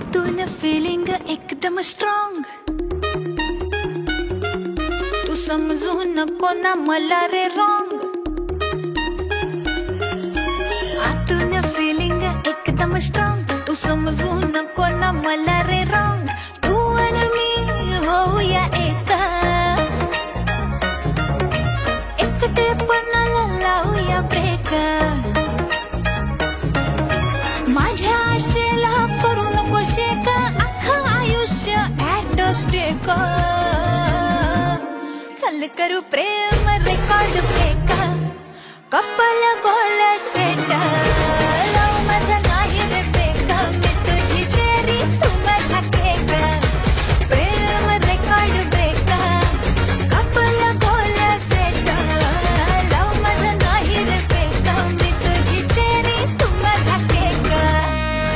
आतून फिलिंग एकदम स्ट्रॉंग, तू समजू नको ना मला रे रॉंग. आतून फिलिंग एकदम स्ट्रॉंग, तू समजू नको ना मला रे रॉंग. तू आणि मी होऊया एका, एकटेपणाला लावूया ब्रेक. माझ्या आशेला करू नको शेक, अख्खं आयुष्य ऍट स्टेक. चल करू प्रेम record break, couple goal set.